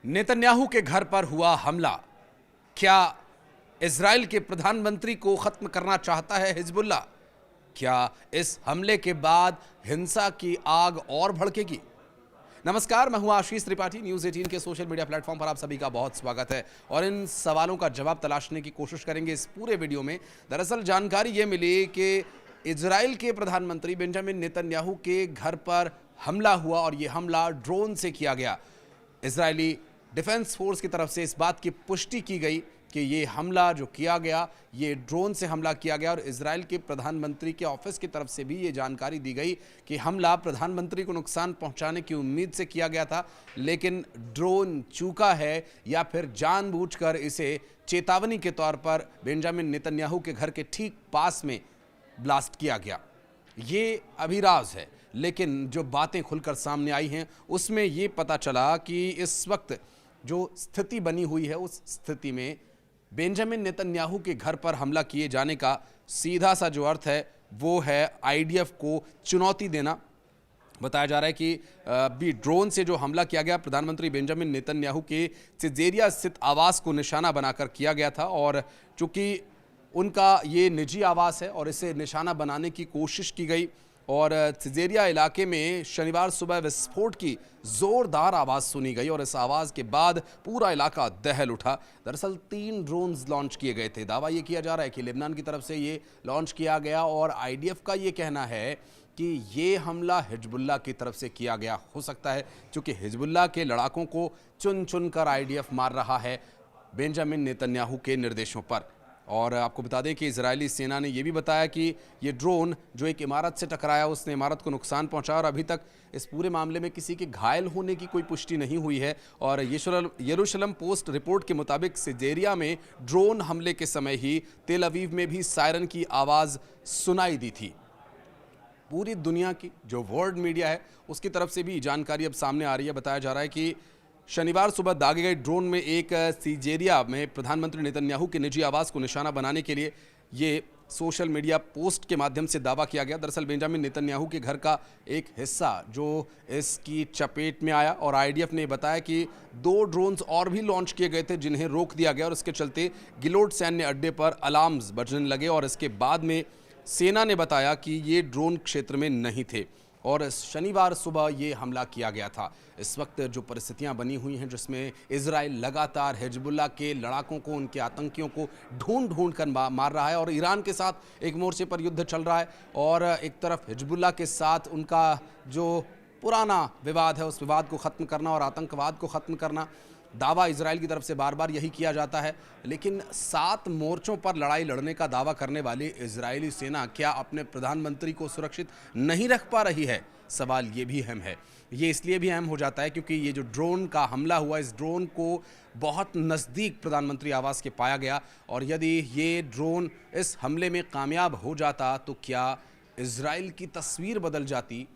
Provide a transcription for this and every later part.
Netanyahu के घर पर हुआ हमला। क्या इजराइल के प्रधानमंत्री को खत्म करना चाहता है हिजबुल्लाह? क्या इस हमले के बाद हिंसा की आग और भड़केगी? नमस्कार, मैं हूं आशीष त्रिपाठी। न्यूज़ 18 के सोशल मीडिया प्लेटफॉर्म पर आप सभी का बहुत स्वागत है और इन सवालों का जवाब तलाशने की कोशिश करेंगे इस पूरे वीडियो में। दरअसल जानकारी ये मिली कि इजराइल के प्रधानमंत्री बेंजामिन नेतन्याहू के घर पर हमला हुआ और ये हमला ड्रोन से किया गया। इजरायली डिफेंस फोर्स की तरफ से इस बात की पुष्टि की गई कि ये हमला जो किया गया ये ड्रोन से हमला किया गया और इजराइल के प्रधानमंत्री के ऑफिस की तरफ से भी ये जानकारी दी गई कि हमला प्रधानमंत्री को नुकसान पहुंचाने की उम्मीद से किया गया था, लेकिन ड्रोन चूका है या फिर जानबूझकर इसे चेतावनी के तौर पर बेंजामिन नेतन्याहू के घर के ठीक पास में ब्लास्ट किया गया। ये अभी राज है, लेकिन जो बातें खुलकर सामने आई हैं उसमें ये पता चला कि इस वक्त जो स्थिति बनी हुई है उस स्थिति में बेंजामिन नेतन्याहू के घर पर हमला किए जाने का सीधा सा जो अर्थ है वो है आईडीएफ को चुनौती देना। बताया जा रहा है कि भी ड्रोन से जो हमला किया गया प्रधानमंत्री बेंजामिन नेतन्याहू के सिजेरिया स्थित आवास को निशाना बनाकर किया गया था और चूंकि उनका ये निजी आवास है और इसे निशाना बनाने की कोशिश की गई और सिजेरिया इलाके में शनिवार सुबह विस्फोट की जोरदार आवाज़ सुनी गई और इस आवाज़ के बाद पूरा इलाका दहल उठा। दरअसल 3 ड्रोन्स लॉन्च किए गए थे। दावा ये किया जा रहा है कि लेबनान की तरफ से ये लॉन्च किया गया और आईडीएफ का ये कहना है कि ये हमला हिजबुल्लाह की तरफ से किया गया हो सकता है, क्योंकि हिजबुल्लाह के लड़ाकों को चुन चुन कर आईडीएफ मार रहा है बेंजामिन नेतन्याहू के निर्देशों पर। और आपको बता दें कि इजरायली सेना ने यह भी बताया कि ये ड्रोन जो एक इमारत से टकराया उसने इमारत को नुकसान पहुंचा और अभी तक इस पूरे मामले में किसी के घायल होने की कोई पुष्टि नहीं हुई है। और यरूशलेम पोस्ट रिपोर्ट के मुताबिक सिजेरिया में ड्रोन हमले के समय ही तेल अवीव में भी सायरन की आवाज़ सुनाई दी थी। पूरी दुनिया की जो वर्ल्ड मीडिया है उसकी तरफ से भी जानकारी अब सामने आ रही है। बताया जा रहा है कि शनिवार सुबह दागे गए ड्रोन में एक सिजेरिया में प्रधानमंत्री नेतन्याहू के निजी आवास को निशाना बनाने के लिए ये सोशल मीडिया पोस्ट के माध्यम से दावा किया गया। दरअसल बेंजामिन नेतन्याहू के घर का एक हिस्सा जो इसकी चपेट में आया और आईडीएफ ने बताया कि 2 ड्रोन्स और भी लॉन्च किए गए थे जिन्हें रोक दिया गया और इसके चलते गिलोड सैन्य अड्डे पर अलार्म्स बजने लगे और इसके बाद में सेना ने बताया कि ये ड्रोन क्षेत्र में नहीं थे और शनिवार सुबह ये हमला किया गया था। इस वक्त जो परिस्थितियां बनी हुई हैं जिसमें इजराइल लगातार हिजबुल्लाह के लड़ाकों को, उनके आतंकियों को ढूंढ ढूंढ कर मार रहा है और ईरान के साथ एक मोर्चे पर युद्ध चल रहा है और एक तरफ हिजबुल्लाह के साथ उनका जो पुराना विवाद है उस विवाद को ख़त्म करना और आतंकवाद को ख़त्म करना। दावा इजराइल की तरफ से बार बार यही किया जाता है, लेकिन 7 मोर्चों पर लड़ाई लड़ने का दावा करने वाली इजरायली सेना क्या अपने प्रधानमंत्री को सुरक्षित नहीं रख पा रही है? सवाल ये भी अहम है। ये इसलिए भी अहम हो जाता है क्योंकि ये जो ड्रोन का हमला हुआ इस ड्रोन को बहुत नज़दीक प्रधानमंत्री आवास के पाया गया और यदि ये ड्रोन इस हमले में कामयाब हो जाता तो क्या इजराइल की तस्वीर बदल जाती?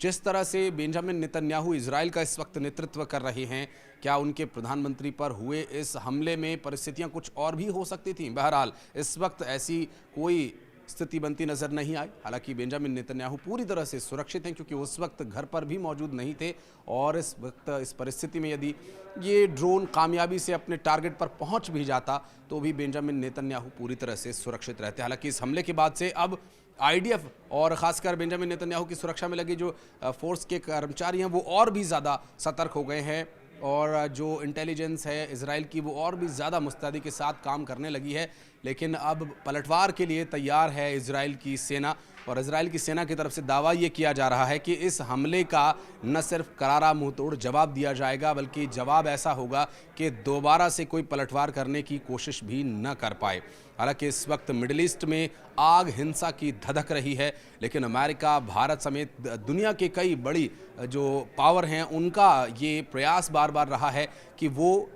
जिस तरह से बेंजामिन नेतन्याहू इजराइल का इस वक्त नेतृत्व कर रहे हैं, क्या उनके प्रधानमंत्री पर हुए इस हमले में परिस्थितियां कुछ और भी हो सकती थीं? बहरहाल इस वक्त ऐसी कोई स्थिति बनती नजर नहीं आई। हालांकि बेंजामिन नेतन्याहू पूरी तरह से सुरक्षित हैं क्योंकि उस वक्त घर पर भी मौजूद नहीं थे और इस वक्त इस परिस्थिति में यदि ये ड्रोन कामयाबी से अपने टारगेट पर पहुंच भी जाता तो भी बेंजामिन नेतन्याहू पूरी तरह से सुरक्षित रहते। हालांकि इस हमले के बाद से अब आईडीएफ और ख़ासकर बेंजामिन नेतन्याहू की सुरक्षा में लगे जो फोर्स के कर्मचारी हैं वो और भी ज़्यादा सतर्क हो गए हैं और जो इंटेलिजेंस है इजराइल की वो और भी ज़्यादा मुस्तैदी के साथ काम करने लगी है। लेकिन अब पलटवार के लिए तैयार है इजराइल की सेना और इजराइल की सेना की तरफ से दावा ये किया जा रहा है कि इस हमले का न सिर्फ करारा मुंहतोड़ जवाब दिया जाएगा बल्कि जवाब ऐसा होगा कि दोबारा से कोई पलटवार करने की कोशिश भी न कर पाए। हालांकि इस वक्त मिडिल ईस्ट में आग हिंसा की धधक रही है, लेकिन अमेरिका, भारत समेत दुनिया के कई बड़ी जो पावर हैं उनका ये प्रयास बार बार रहा है कि वो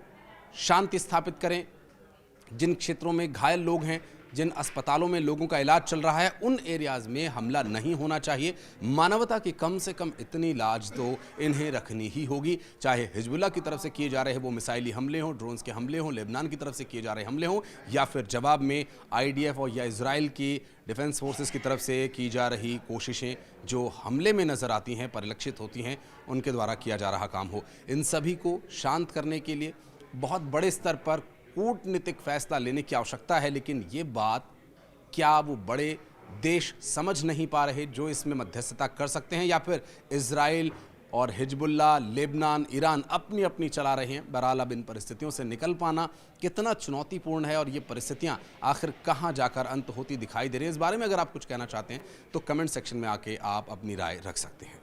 शांति स्थापित करें। जिन क्षेत्रों में घायल लोग हैं जिन अस्पतालों में लोगों का इलाज चल रहा है उन एरियाज़ में हमला नहीं होना चाहिए। मानवता की कम से कम इतनी लाज तो इन्हें रखनी ही होगी, चाहे हिजबुल्लाह की तरफ से किए जा रहे वो मिसाइली हमले हों, ड्रोन्स के हमले हों, लेबनान की तरफ से किए जा रहे हमले हों, या फिर जवाब में IDF और या इजराइल की डिफेंस फोर्सेस की तरफ से की जा रही कोशिशें जो हमले में नज़र आती हैं, परिलक्षित होती हैं, उनके द्वारा किया जा रहा काम हो। इन सभी को शांत करने के लिए बहुत बड़े स्तर पर कूटनीतिक फैसला लेने की आवश्यकता है, लेकिन ये बात क्या वो बड़े देश समझ नहीं पा रहे जो इसमें मध्यस्थता कर सकते हैं, या फिर इजराइल और हिजबुल्लाह, लेबनान, ईरान अपनी अपनी चला रहे हैं? बहरहाल अब इन परिस्थितियों से निकल पाना कितना चुनौतीपूर्ण है और ये परिस्थितियां आखिर कहां जाकर अंत होती दिखाई दे रही हैं, इस बारे में अगर आप कुछ कहना चाहते हैं तो कमेंट सेक्शन में आके आप अपनी राय रख सकते हैं।